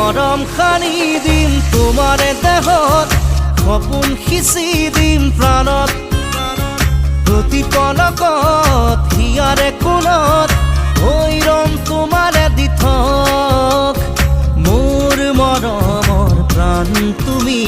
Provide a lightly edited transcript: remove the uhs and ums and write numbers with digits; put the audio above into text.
মৰম সানি দিম তোমাৰে দেহত সপোন সিঁচি দিম প্ৰাণত প্ৰতি পলকত হিয়াৰে কোণত হৈ ৰম তোমাৰে দিঠক মোৰ মৰমৰ প্ৰাণ তুমি